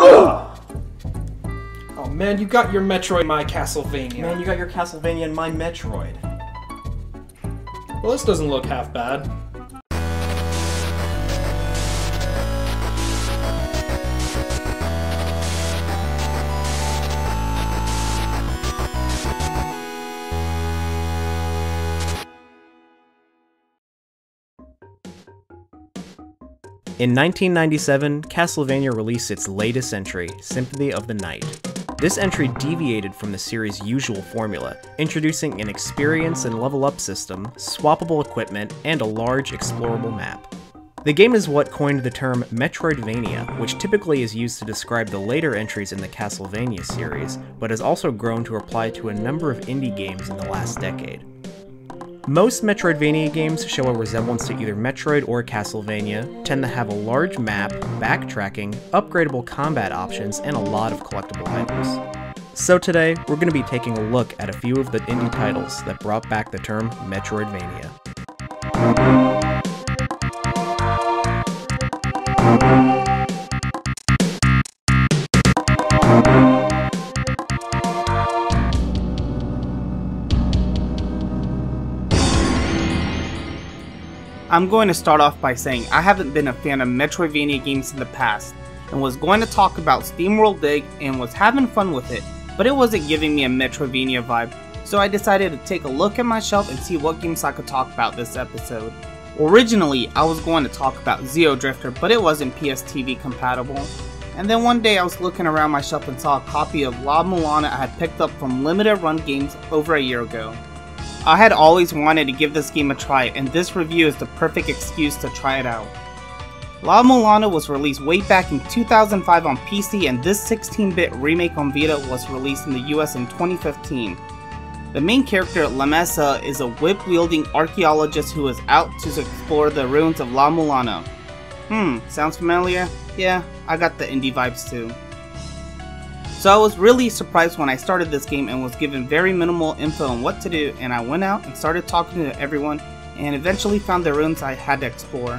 Oh man, you got your Metroid, my Castlevania. Man, you got your Castlevania and my Metroid. Well, this doesn't look half bad. In 1997, Castlevania released its latest entry, Symphony of the Night. This entry deviated from the series' usual formula, introducing an experience and level up system, swappable equipment, and a large explorable map. The game is what coined the term Metroidvania, which typically is used to describe the later entries in the Castlevania series, but has also grown to apply to a number of indie games in the last decade. Most Metroidvania games show a resemblance to either Metroid or Castlevania, tend to have a large map, backtracking, upgradable combat options, and a lot of collectible items. So today, we're going to be taking a look at a few of the indie titles that brought back the term Metroidvania. I'm going to start off by saying I haven't been a fan of Metroidvania games in the past, and was going to talk about SteamWorld Dig and was having fun with it, but it wasn't giving me a Metroidvania vibe, so I decided to take a look at my shelf and see what games I could talk about this episode. Originally, I was going to talk about Zeo Drifter, but it wasn't PSTV compatible. And then one day I was looking around my shelf and saw a copy of La Mulana I had picked up from Limited Run Games over a year ago. I had always wanted to give this game a try, and this review is the perfect excuse to try it out. La Mulana was released way back in 2005 on PC, and this 16-bit remake on Vita was released in the US in 2015. The main character, La Mesa, is a whip-wielding archaeologist who is out to explore the ruins of La Mulana. Sounds familiar? Yeah, I got the indie vibes too. So I was really surprised when I started this game and was given very minimal info on what to do, and I went out and started talking to everyone and eventually found the ruins I had to explore.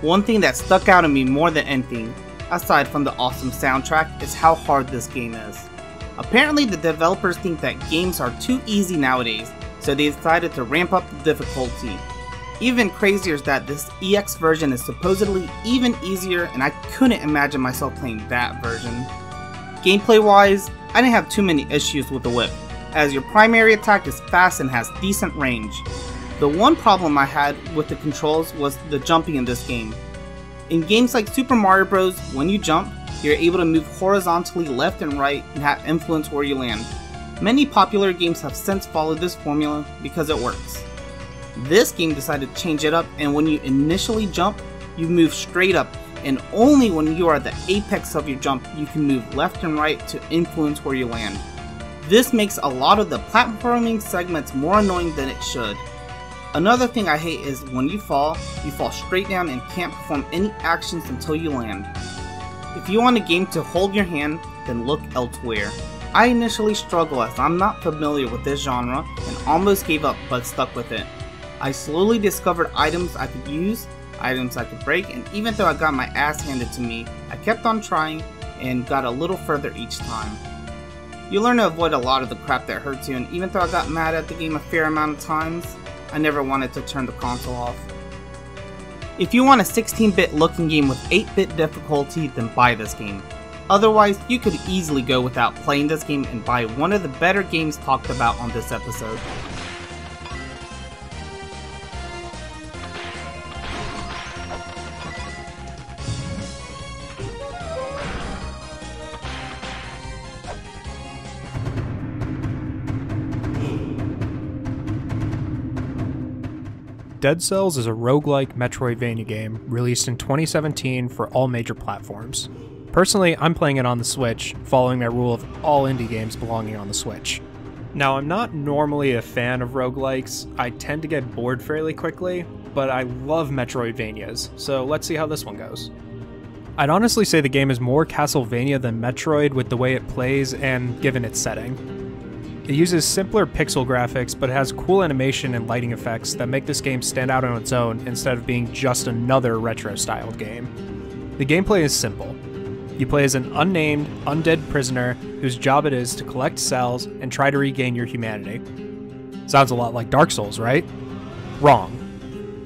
One thing that stuck out to me more than anything, aside from the awesome soundtrack, is how hard this game is. Apparently the developers think that games are too easy nowadays, so they decided to ramp up the difficulty. Even crazier is that this EX version is supposedly even easier, and I couldn't imagine myself playing that version. Gameplay wise, I didn't have too many issues with the whip, as your primary attack is fast and has decent range. The one problem I had with the controls was the jumping in this game. In games like Super Mario Bros, when you jump, you're able to move horizontally left and right and have influence where you land. Many popular games have since followed this formula because it works. This game decided to change it up, and when you initially jump, you move straight up, and only when you are at the apex of your jump you can move left and right to influence where you land. This makes a lot of the platforming segments more annoying than it should. Another thing I hate is when you fall straight down and can't perform any actions until you land. If you want a game to hold your hand, then look elsewhere. I initially struggled as I'm not familiar with this genre and almost gave up, but stuck with it. I slowly discovered items I could use, items I could break, and even though I got my ass handed to me, I kept on trying and got a little further each time. You learn to avoid a lot of the crap that hurts you, and even though I got mad at the game a fair amount of times, I never wanted to turn the console off. If you want a 16-bit looking game with 8-bit difficulty, then buy this game. Otherwise, you could easily go without playing this game and buy one of the better games talked about on this episode. Dead Cells is a roguelike Metroidvania game released in 2017 for all major platforms. Personally, I'm playing it on the Switch, following my rule of all indie games belonging on the Switch. Now, I'm not normally a fan of roguelikes. I tend to get bored fairly quickly, but I love Metroidvanias, so let's see how this one goes. I'd honestly say the game is more Castlevania than Metroid with the way it plays and given its setting. It uses simpler pixel graphics, but it has cool animation and lighting effects that make this game stand out on its own instead of being just another retro-styled game. The gameplay is simple. You play as an unnamed, undead prisoner whose job it is to collect cells and try to regain your humanity. Sounds a lot like Dark Souls, right? Wrong.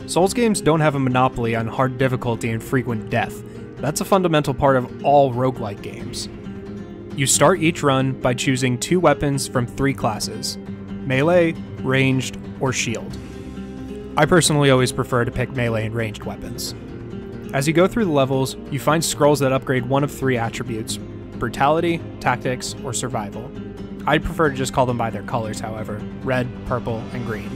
Souls games don't have a monopoly on hard difficulty and frequent death. That's a fundamental part of all roguelike games. You start each run by choosing 2 weapons from 3 classes: melee, ranged, or shield. I personally always prefer to pick melee and ranged weapons. As you go through the levels, you find scrolls that upgrade one of 3 attributes: brutality, tactics, or survival. I prefer to just call them by their colors, however: red, purple, and green.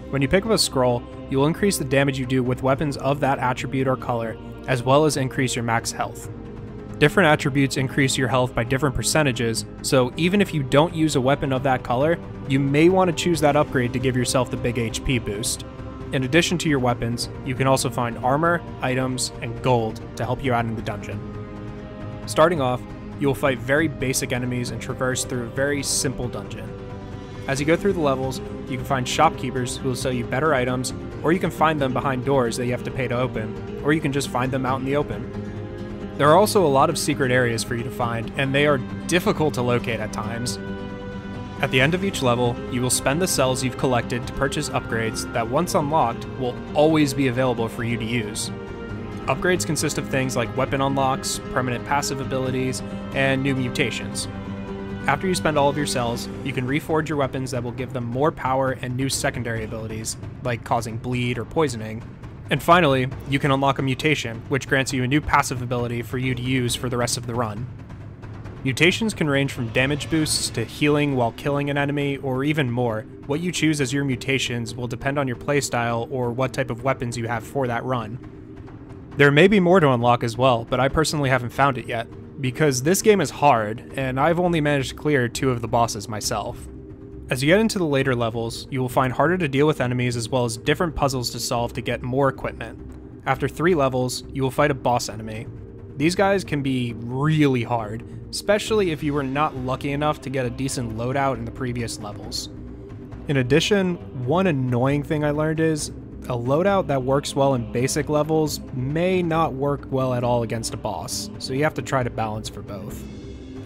When you pick up a scroll, you will increase the damage you do with weapons of that attribute or color, as well as increase your max health. Different attributes increase your health by different percentages, so even if you don't use a weapon of that color, you may want to choose that upgrade to give yourself the big HP boost. In addition to your weapons, you can also find armor, items, and gold to help you out in the dungeon. Starting off, you will fight very basic enemies and traverse through a very simple dungeon. As you go through the levels, you can find shopkeepers who will sell you better items, or you can find them behind doors that you have to pay to open, or you can just find them out in the open. There are also a lot of secret areas for you to find, and they are difficult to locate at times. At the end of each level, you will spend the cells you've collected to purchase upgrades that, once unlocked, will always be available for you to use. Upgrades consist of things like weapon unlocks, permanent passive abilities, and new mutations. After you spend all of your cells, you can reforge your weapons that will give them more power and new secondary abilities, like causing bleed or poisoning. And finally, you can unlock a mutation, which grants you a new passive ability for you to use for the rest of the run. Mutations can range from damage boosts to healing while killing an enemy, or even more. What you choose as your mutations will depend on your playstyle or what type of weapons you have for that run. There may be more to unlock as well, but I personally haven't found it yet, because this game is hard, and I've only managed to clear 2 of the bosses myself. As you get into the later levels, you will find harder to deal with enemies as well as different puzzles to solve to get more equipment. After 3 levels, you will fight a boss enemy. These guys can be really hard, especially if you were not lucky enough to get a decent loadout in the previous levels. In addition, one annoying thing I learned is, a loadout that works well in basic levels may not work well at all against a boss, so you have to try to balance for both.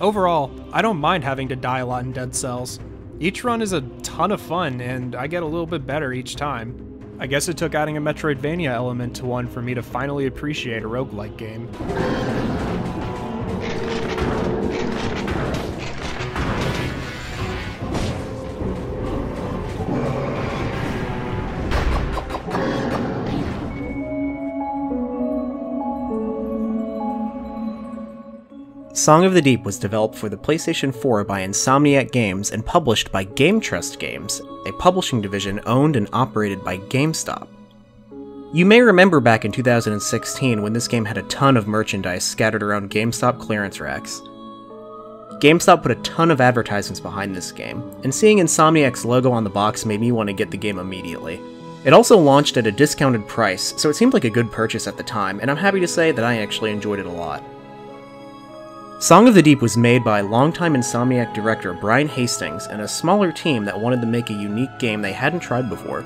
Overall, I don't mind having to die a lot in Dead Cells. Each run is a ton of fun, and I get a little bit better each time. I guess it took adding a Metroidvania element to one for me to finally appreciate a roguelike game. Song of the Deep was developed for the PlayStation 4 by Insomniac Games and published by Game Trust Games, a publishing division owned and operated by GameStop. You may remember back in 2016 when this game had a ton of merchandise scattered around GameStop clearance racks. GameStop put a ton of advertisements behind this game, and seeing Insomniac's logo on the box made me want to get the game immediately. It also launched at a discounted price, so it seemed like a good purchase at the time, and I'm happy to say that I actually enjoyed it a lot. Song of the Deep was made by longtime Insomniac director Brian Hastings and a smaller team that wanted to make a unique game they hadn't tried before.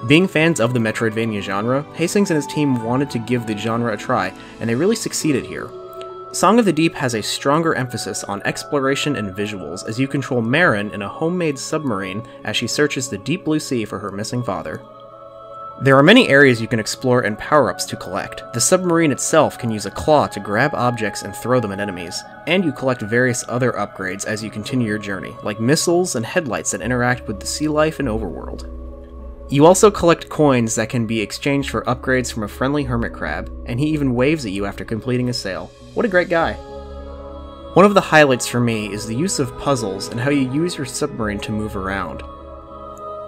Being fans of the Metroidvania genre, Hastings and his team wanted to give the genre a try, and they really succeeded here. Song of the Deep has a stronger emphasis on exploration and visuals as you control Marin in a homemade submarine as she searches the deep blue sea for her missing father. There are many areas you can explore and power-ups to collect. The submarine itself can use a claw to grab objects and throw them at enemies, and you collect various other upgrades as you continue your journey, like missiles and headlights that interact with the sea life and overworld. You also collect coins that can be exchanged for upgrades from a friendly hermit crab, and he even waves at you after completing a sail. What a great guy. One of the highlights for me is the use of puzzles and how you use your submarine to move around.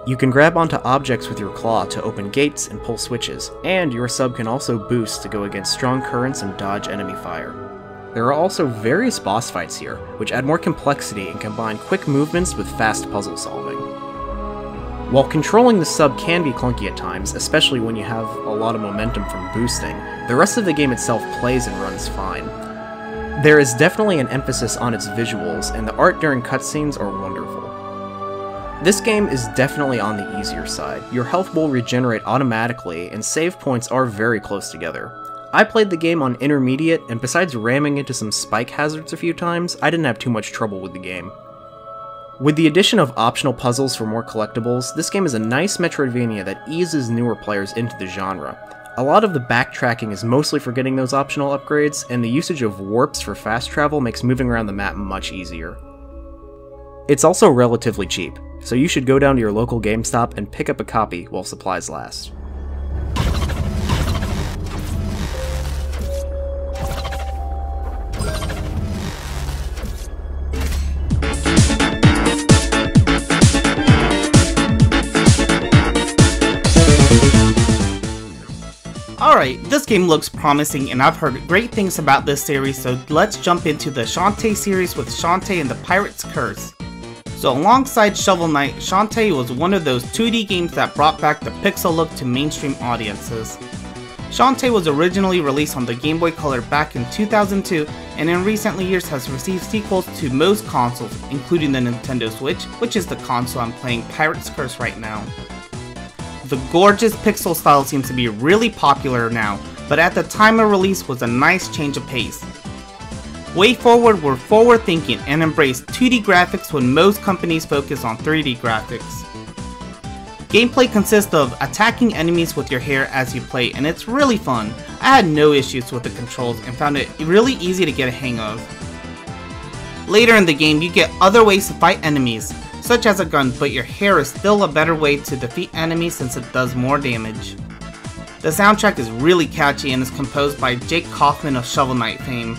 You can grab onto objects with your claw to open gates and pull switches, and your sub can also boost to go against strong currents and dodge enemy fire. There are also various boss fights here, which add more complexity and combine quick movements with fast puzzle solving. While controlling the sub can be clunky at times, especially when you have a lot of momentum from boosting, the rest of the game itself plays and runs fine. There is definitely an emphasis on its visuals, and the art during cutscenes are wonderful. This game is definitely on the easier side. Your health will regenerate automatically, and save points are very close together. I played the game on intermediate, and besides ramming into some spike hazards a few times, I didn't have too much trouble with the game. With the addition of optional puzzles for more collectibles, this game is a nice Metroidvania that eases newer players into the genre. A lot of the backtracking is mostly for getting those optional upgrades, and the usage of warps for fast travel makes moving around the map much easier. It's also relatively cheap, so you should go down to your local GameStop and pick up a copy while supplies last. Alright, this game looks promising and I've heard great things about this series, so let's jump into the Shantae series with Shantae and the Pirate's Curse. So alongside Shovel Knight, Shantae was one of those 2D games that brought back the pixel look to mainstream audiences. Shantae was originally released on the Game Boy Color back in 2002 and in recent years has received sequels to most consoles, including the Nintendo Switch, which is the console I'm playing Pirate's Curse right now. The gorgeous pixel style seems to be really popular now, but at the time of release was a nice change of pace. WayForward were forward thinking and embraced 2D graphics when most companies focus on 3D graphics. Gameplay consists of attacking enemies with your hair as you play, and it's really fun. I had no issues with the controls and found it really easy to get a hang of. Later in the game you get other ways to fight enemies, such as a gun, but your hair is still a better way to defeat enemies since it does more damage. The soundtrack is really catchy and is composed by Jake Kaufman of Shovel Knight fame.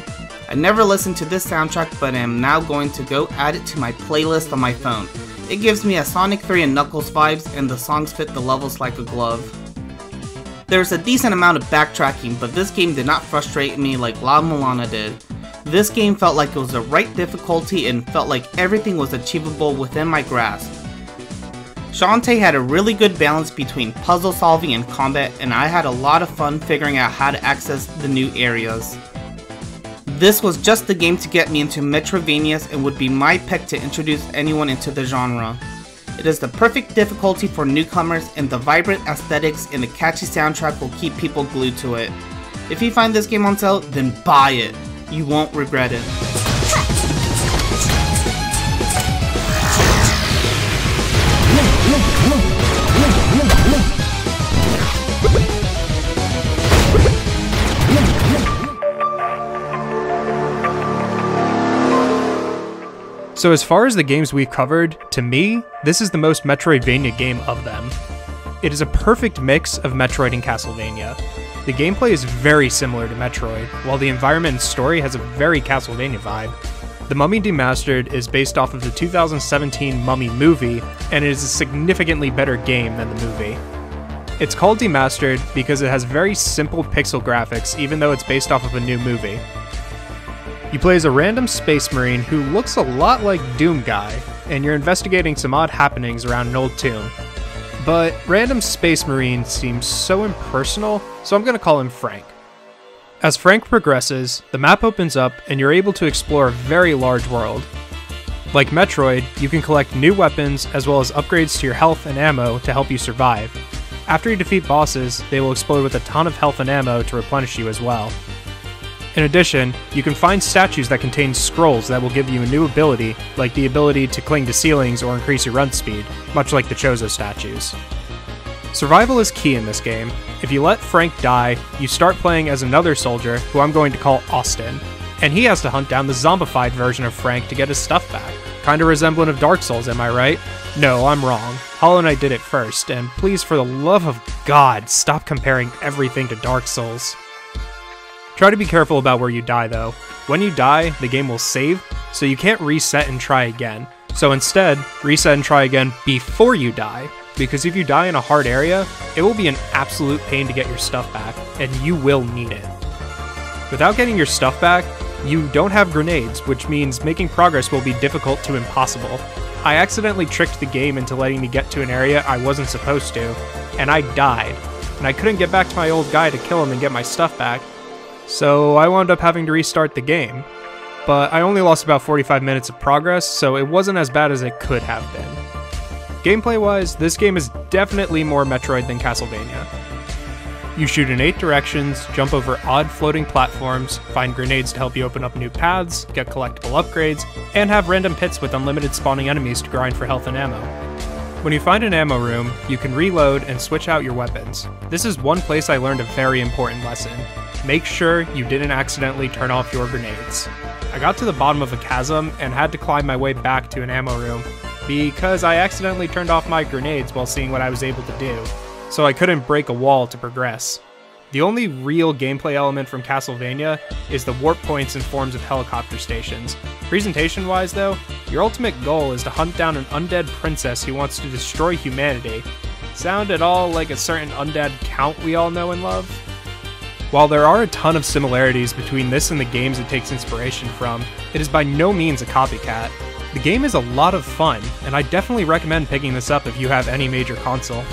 I never listened to this soundtrack, but am now going to go add it to my playlist on my phone. It gives me a Sonic 3 and Knuckles vibes, and the songs fit the levels like a glove. There's a decent amount of backtracking, but this game did not frustrate me like La Mulana did. This game felt like it was the right difficulty and felt like everything was achievable within my grasp. Shantae had a really good balance between puzzle solving and combat, and I had a lot of fun figuring out how to access the new areas. This was just the game to get me into Metroidvanias and would be my pick to introduce anyone into the genre. It is the perfect difficulty for newcomers, and the vibrant aesthetics and the catchy soundtrack will keep people glued to it. If you find this game on sale, then buy it. You won't regret it. So as far as the games we've covered, to me, this is the most Metroidvania game of them. It is a perfect mix of Metroid and Castlevania. The gameplay is very similar to Metroid, while the environment and story has a very Castlevania vibe. The Mummy Demastered is based off of the 2017 Mummy movie, and it is a significantly better game than the movie. It's called Demastered because it has very simple pixel graphics even though it's based off of a new movie. You play as a random space marine who looks a lot like Doom Guy, and you're investigating some odd happenings around an old tomb. But random space marine seems so impersonal, so I'm going to call him Frank. As Frank progresses, the map opens up and you're able to explore a very large world. Like Metroid, you can collect new weapons as well as upgrades to your health and ammo to help you survive. After you defeat bosses, they will explode with a ton of health and ammo to replenish you as well. In addition, you can find statues that contain scrolls that will give you a new ability, like the ability to cling to ceilings or increase your run speed, much like the Chozo statues. Survival is key in this game. If you let Frank die, you start playing as another soldier, who I'm going to call Austin, and he has to hunt down the zombified version of Frank to get his stuff back. Kinda resemblant of Dark Souls, am I right? No, I'm wrong. Hollow Knight did it first, and please for the love of God, stop comparing everything to Dark Souls. Try to be careful about where you die though. When you die, the game will save, so you can't reset and try again. So instead, reset and try again before you die, because if you die in a hard area, it will be an absolute pain to get your stuff back, and you will need it. Without getting your stuff back, you don't have grenades, which means making progress will be difficult to impossible. I accidentally tricked the game into letting me get to an area I wasn't supposed to, and I died, and I couldn't get back to my old guy to kill him and get my stuff back. So I wound up having to restart the game, but I only lost about 45 minutes of progress, so it wasn't as bad as it could have been. Gameplay-wise, this game is definitely more Metroid than Castlevania. You shoot in 8 directions, jump over odd floating platforms, find grenades to help you open up new paths, get collectible upgrades, and have random pits with unlimited spawning enemies to grind for health and ammo. When you find an ammo room, you can reload and switch out your weapons. This is one place I learned a very important lesson. Make sure you didn't accidentally turn off your grenades. I got to the bottom of a chasm and had to climb my way back to an ammo room because I accidentally turned off my grenades while seeing what I was able to do, so I couldn't break a wall to progress. The only real gameplay element from Castlevania is the warp points in forms of helicopter stations. Presentation-wise though, your ultimate goal is to hunt down an undead princess who wants to destroy humanity. Sound at all like a certain undead count we all know and love? While there are a ton of similarities between this and the games it takes inspiration from, it is by no means a copycat. The game is a lot of fun, and I definitely recommend picking this up if you have any major console.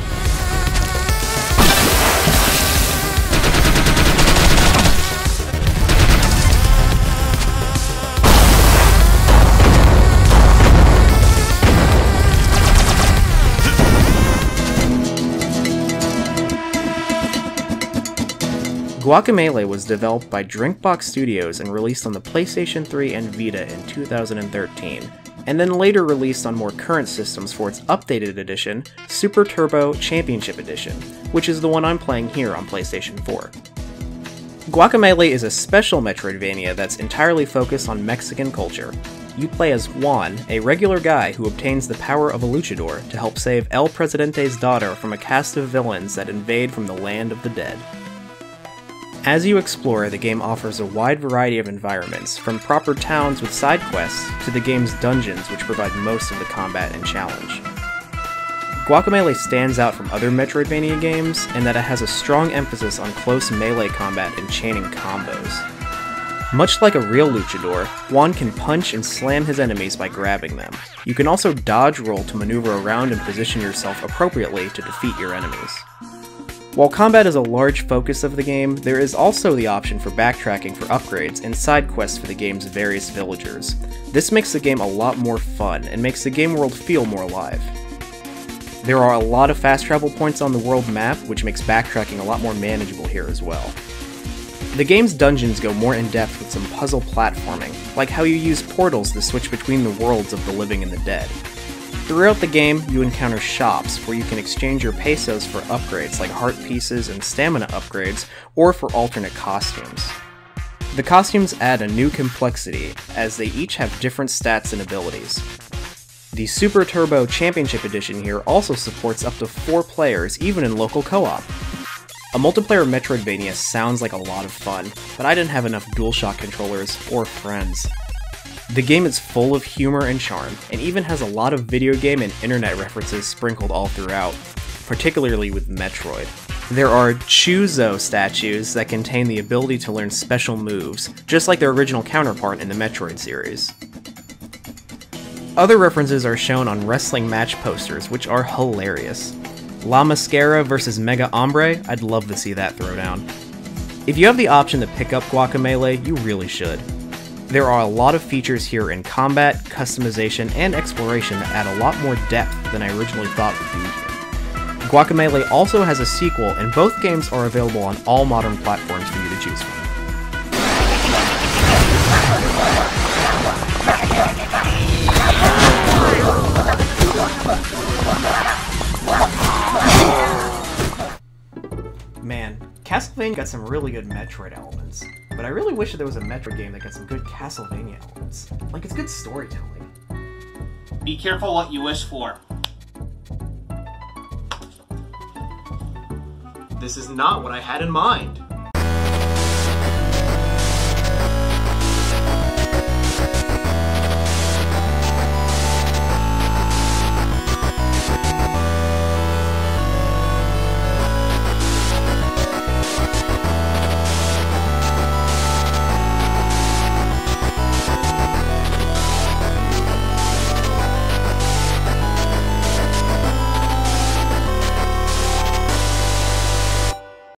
Guacamelee was developed by Drinkbox Studios and released on the PlayStation 3 and Vita in 2013, and then later released on more current systems for its updated edition, Super Turbo Championship Edition, which is the one I'm playing here on PlayStation 4. Guacamelee is a special Metroidvania that's entirely focused on Mexican culture. You play as Juan, a regular guy who obtains the power of a luchador to help save El Presidente's daughter from a cast of villains that invade from the land of the dead. As you explore, the game offers a wide variety of environments, from proper towns with side quests to the game's dungeons, which provide most of the combat and challenge. Guacamelee stands out from other Metroidvania games in that it has a strong emphasis on close melee combat and chaining combos. Much like a real luchador, Juan can punch and slam his enemies by grabbing them. You can also dodge roll to maneuver around and position yourself appropriately to defeat your enemies. While combat is a large focus of the game, there is also the option for backtracking for upgrades and side quests for the game's various villagers. This makes the game a lot more fun and makes the game world feel more alive. There are a lot of fast travel points on the world map, which makes backtracking a lot more manageable here as well. The game's dungeons go more in depth with some puzzle platforming, like how you use portals to switch between the worlds of the living and the dead. Throughout the game, you encounter shops where you can exchange your pesos for upgrades like heart pieces and stamina upgrades, or for alternate costumes. The costumes add a new complexity, as they each have different stats and abilities. The Super Turbo Championship Edition here also supports up to 4 players, even in local co-op. A multiplayer Metroidvania sounds like a lot of fun, but I didn't have enough DualShock controllers or friends. The game is full of humor and charm, and even has a lot of video game and internet references sprinkled all throughout, particularly with Metroid. There are Chuzo statues that contain the ability to learn special moves, just like their original counterpart in the Metroid series. Other references are shown on wrestling match posters, which are hilarious. La Mascara vs Mega Hombre, I'd love to see that throwdown. If you have the option to pick up Guacamelee, you really should. There are a lot of features here in combat, customization, and exploration that add a lot more depth than I originally thought would be here. Guacamelee also has a sequel, and both games are available on all modern platforms for you to choose from. Man, Castlevania got some really good Metroid elements, but I really wish that there was a Metroid game that got some good Castlevania elements. Like, it's good storytelling. Be careful what you wish for. This is not what I had in mind.